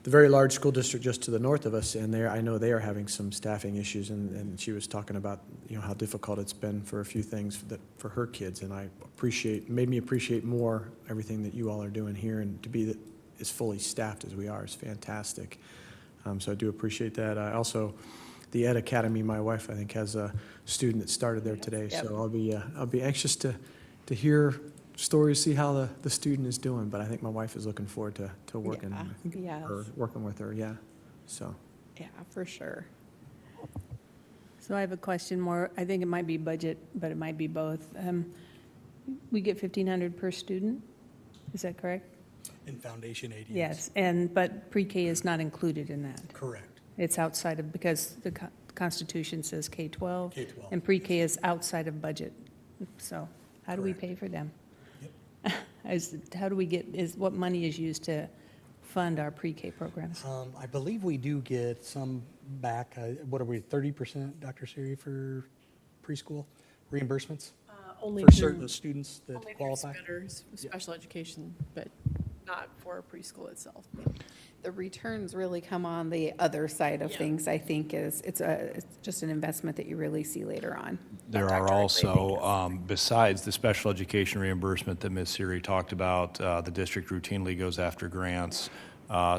the very large school district just to the north of us, and I know they are having some staffing issues, and she was talking about, how difficult it's been for a few things for her kids, and made me appreciate more everything that you all are doing here, and to be as fully staffed as we are is fantastic. So I do appreciate that. I also, the Ed Academy, my wife, I think, has a student that started there today, so I'll be anxious to hear stories, see how the student is doing, but I think my wife is looking forward to working, Yes. working with her, yeah, so. Yeah, for sure. So I have a question more, I think it might be budget, but it might be both. We get 1,500 per student, is that correct? In Foundation aid, Yes, but pre-K is not included in that. Correct. It's outside of, because the Constitution says K-12. K-12. And pre-K is outside of budget. So how do we Correct. pay for them? How do we what money is used to fund our pre-K programs? I believe we do get some back. What are we, 30%, Dr. Siri, for preschool reimbursements? Only For through, certain students that only through qualify? SPEDers, special education, but not for preschool itself. The returns really come on the other side of things, I think, it's just an investment that you really see later on. There are also, besides the special education reimbursement that Ms. Siri talked about, the district routinely goes after grants,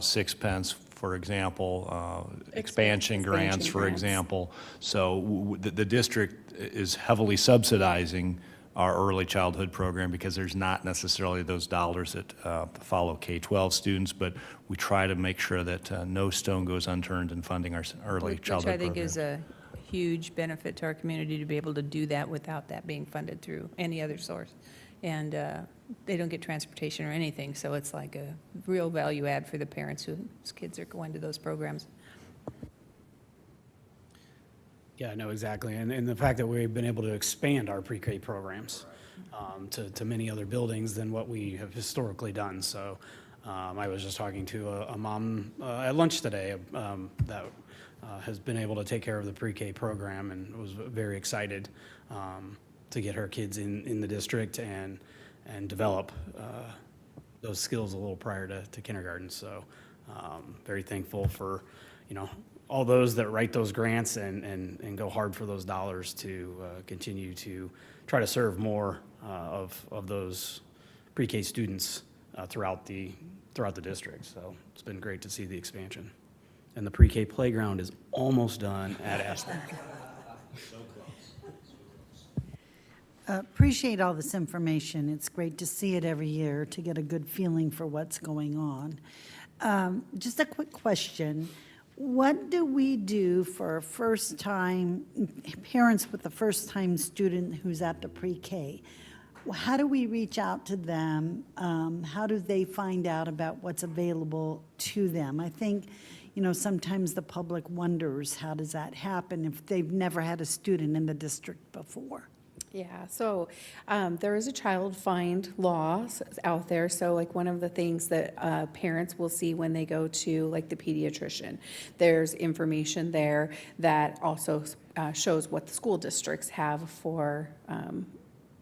sixpence, for example, expansion grants, for grants. example. So the district is heavily subsidizing our early childhood program because there's not necessarily those dollars that follow K-12 students, but we try to make sure that no stone goes unturned in funding our early childhood Which I think program. is a huge benefit to our community to be able to do that without that being funded through any other source. And they don't get transportation or anything, so it's like a real value add for the parents whose kids are going to those programs. Yeah, no, exactly. And the fact that we've been able to expand our pre-K programs to many other buildings than what we have historically done. So I was just talking to a mom at lunch today that has been able to take care of the pre-K program and was very excited to get her kids in the district and develop those skills a little prior to kindergarten. So very thankful for, all those that write those grants and go hard for those dollars to continue to try to serve more of those pre-K students throughout the district. So it's been great to see the expansion. And the pre-K playground is almost done at Aspen. Appreciate all this information. It's great to see it every year to get a good feeling for what's going on. Just a quick question. What do we do for a first-time, parents with a first-time student who's at the pre-K? How do we reach out to them? How do they find out about what's available to them? I think, sometimes the public wonders, how does that happen if they've never had a student in the district before? Yeah, so there is a child find law out there. So like one of the things that parents will see when they go to like the pediatrician, there's information there that also shows what the school districts have for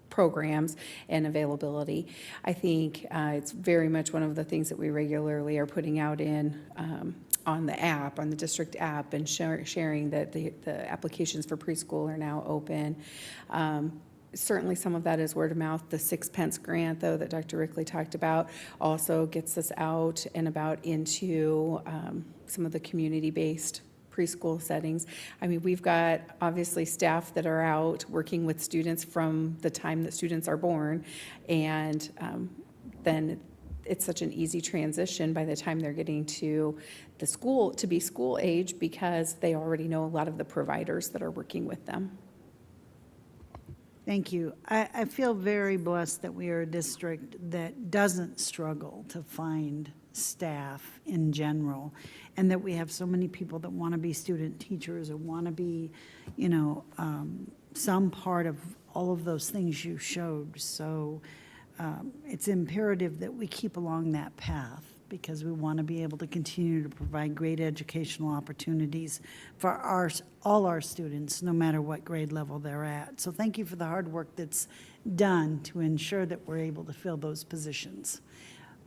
programs and availability. I think it's very much one of the things that we regularly are putting out on the app, on the district app, and sharing that the applications for preschool are now open. Certainly some of that is word of mouth. The sixpence grant, though, that Dr. Rickley talked about, also gets us out and about into some of the community-based preschool settings. I mean, we've got obviously staff that are out working with students from the time that students are born, and then it's such an easy transition by the time they're getting to the school, to be school age, because they already know a lot of the providers that are working with them. Thank you. I feel very blessed that we are a district that doesn't struggle to find staff in general, and that we have so many people that want to be student teachers or want to be, some part of all of those things you showed. So it's imperative that we keep along that path, because we want to be able to continue to provide great educational opportunities for all our students, no matter what grade level they're at. So thank you for the hard work that's done to ensure that we're able to fill those positions.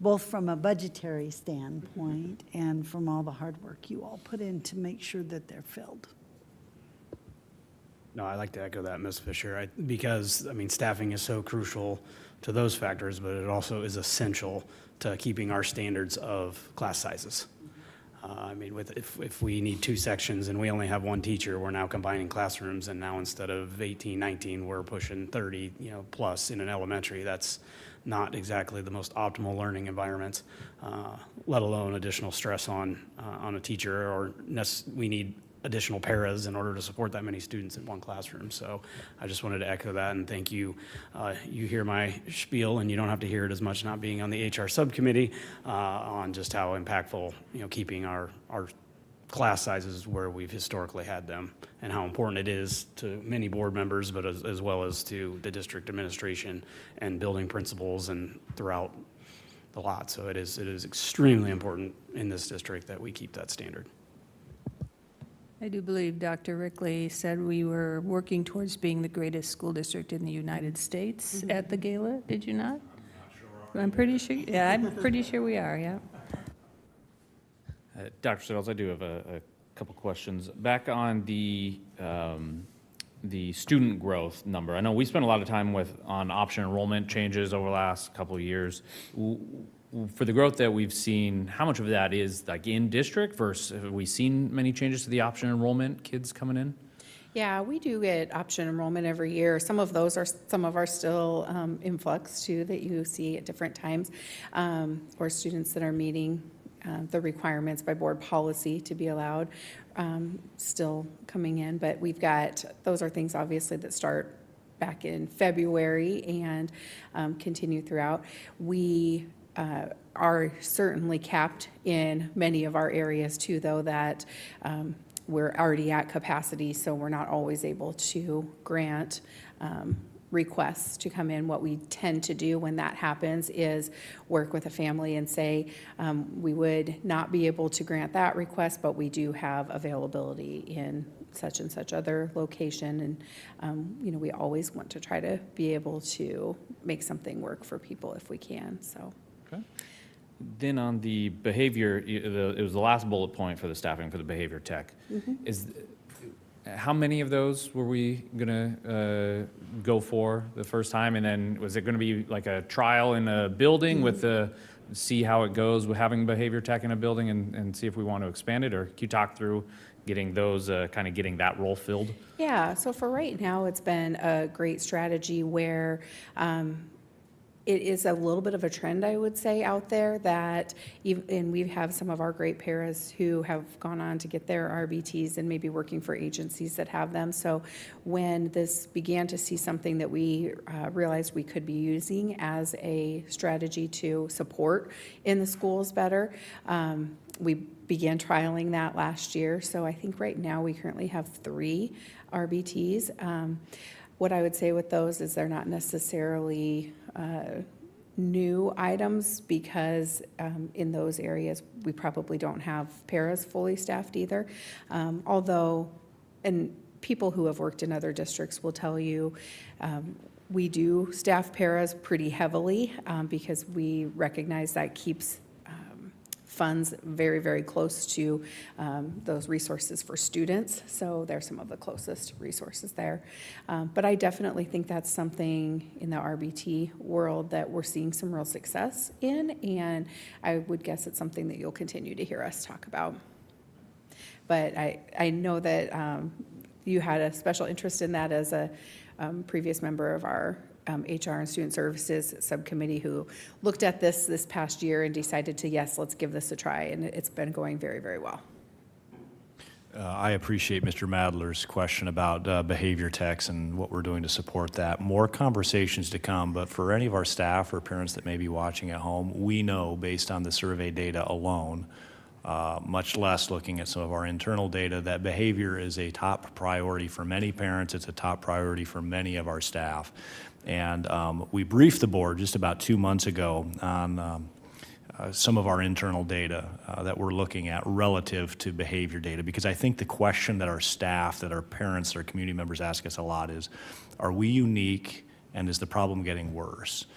both from a budgetary standpoint and from all the hard work you all put in to make sure that they're filled. No, I'd like to echo that, Ms. Fisher, because, I mean, staffing is so crucial to those factors, but it also is essential to keeping our standards of class sizes. I mean, if we need 2 sections and we only have 1 teacher, we're now combining classrooms, and now instead of 18, 19, we're pushing 30, plus in an elementary. That's not exactly the most optimal learning environment, let alone additional stress on a teacher, or we need additional paras in order to support that many students in one classroom. So I just wanted to echo that and thank you. You hear my spiel, and you don't have to hear it as much not being on the HR subcommittee on just how impactful, keeping our class sizes where we've historically had them, and how important it is to many board members, but as well as to the district administration and building principals and throughout the lot. So it is extremely important in this district that we keep that standard. I do believe Dr. Rickley said we were working towards being the greatest school district in the United States at the gala, did you not? I'm pretty sure, yeah, I'm pretty sure we are, yeah. Dr. Stiles, I do have a couple questions. Back on the student growth number, I know we spent a lot of time on option enrollment changes over the last couple of years. For the growth that we've seen, how much of that is like in district versus have we seen many changes to the option enrollment kids coming in? Yeah, we do get option enrollment every year. Some of those are, some of are still influx too, that you see at different times, or students that are meeting the requirements by board policy to be allowed, still coming in. But we've got, those are things obviously that start back in February and continue throughout. We are certainly capped in many of our areas too, though, that we're already at capacity, so we're not always able to grant requests to come in. What we tend to do when that happens is work with a family and say, we would not be able to grant that request, but we do have availability in such and such other location. And, we always want to try to be able to make something work for people if we can, so. Okay. Then on the behavior, it was the last bullet point for the staffing for the behavior tech. How many of those were we gonna go for the first time? And then was it gonna be like a trial in a building with see how it goes with having behavior tech in a building and see if we want to expand it? Or can you talk through getting those, kind of getting that role filled? Yeah, so for right now, it's been a great strategy where it is a little bit of a trend, I would say, out there that, and we have some of our great paras who have gone on to get their RBTs and maybe working for agencies that have them. So when this began to see something that we realized we could be using as a strategy to support in the schools better, we began trialing that last year. So I think right now we currently have 3 RBTs. What I would say with those is they're not necessarily new items, because in those areas we probably don't have paras fully staffed either. Although, and people who have worked in other districts will tell you, we do staff paras pretty heavily because we recognize that keeps funds very, very close to those resources for students. So they're some of the closest resources there. But I definitely think that's something in the RBT world that we're seeing some real success in, and I would guess it's something that you'll continue to hear us talk about. But I know that you had a special interest in that as a previous member of our HR and Student Services Subcommittee who looked at this past year and decided to, yes, let's give this a try, and it's been going very, very well. I appreciate Mr. Madler's question about behavior techs and what we're doing to support that. More conversations to come, but for any of our staff or parents that may be watching at home, we know based on the survey data alone, much less looking at some of our internal data, that behavior is a top priority for many parents. It's a top priority for many of our staff. And we briefed the board just about 2 months ago on some of our internal data that we're looking at relative to behavior data, because I think the question that our staff, that our parents, our community members ask us a lot is, are we unique and is the problem getting worse?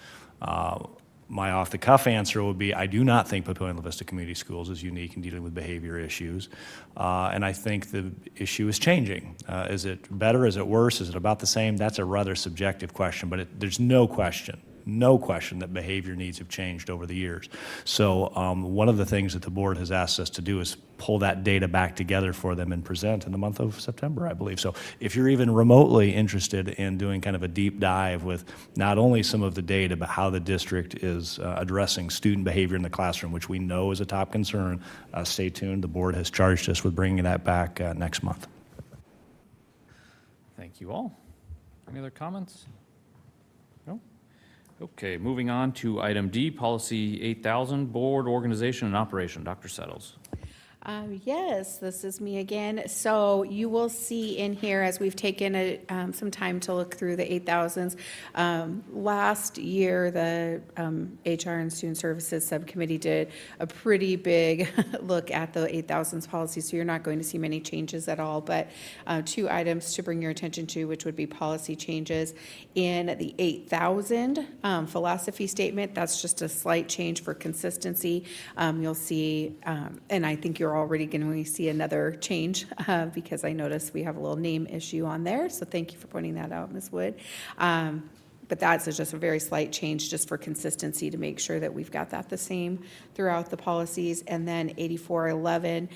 My off-the-cuff answer would be, I do not think Papillion La Vista Community Schools is unique in dealing with behavior issues. And I think the issue is changing. Is it better? Is it worse? Is it about the same? That's a rather subjective question, but there's no question that behavior needs have changed over the years. So one of the things that the board has asked us to do is pull that data back together for them and present in the month of September, I believe. So if you're even remotely interested in doing kind of a deep dive with not only some of the data, but how the district is addressing student behavior in the classroom, which we know is a top concern, stay tuned. The board has charged us with bringing that back next month. Thank you all. Any other comments? No? Okay, moving on to item D, policy 8000, board organization and operation. Dr. Settles. Yes, this is me again. So you will see in here, as we've taken some time to look through the 8000s, last year, the HR and Student Services Subcommittee did a pretty big look at the 8000s policy, so you're not going to see many changes at all, but two items to bring your attention to, which would be policy changes. In the 8000 philosophy statement, that's just a slight change for consistency. You'll see, and I think you're already going to see another change because I noticed we have a little name issue on there. So thank you for pointing that out, Ms. Wood. But that's just a very slight change just for consistency to make sure that we've got that the same throughout the policies. And then 8411,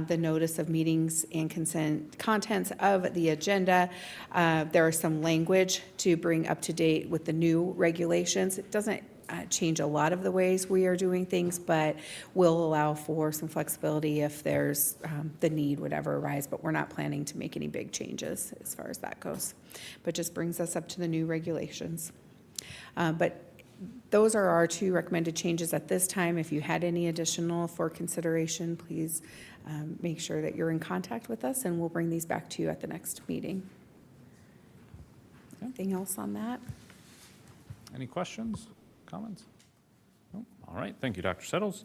the notice of meetings and consent contents of the agenda. There are some language to bring up to date with the new regulations. It doesn't change a lot of the ways we are doing things, but will allow for some flexibility if there's the need would ever arise, but we're not planning to make any big changes as far as that goes. But just brings us up to the new regulations. But those are our two recommended changes at this time. If you had any additional for consideration, please make sure that you're in contact with us and we'll bring these back to you at the next meeting. Anything else on that? Any questions? Comments? No? All right, thank you, Dr. Settles.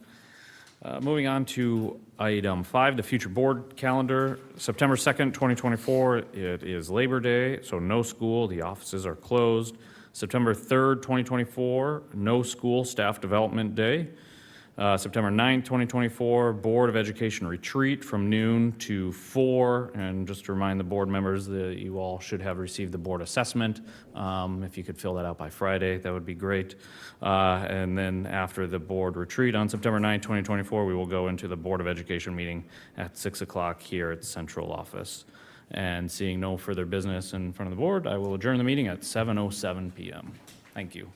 Moving on to item 5, the future board calendar. September 2nd, 2024, it is Labor Day, so no school, the offices are closed. September 3rd, 2024, no school, staff development day. September 9th, 2024, Board of Education retreat from noon to 4. And just to remind the board members that you all should have received the board assessment. If you could fill that out by Friday, that would be great. And then after the board retreat on September 9th, 2024, we will go into the Board of Education meeting at 6 o'clock here at the central office. And seeing no further business in front of the board, I will adjourn the meeting at 7:07 p.m. Thank you.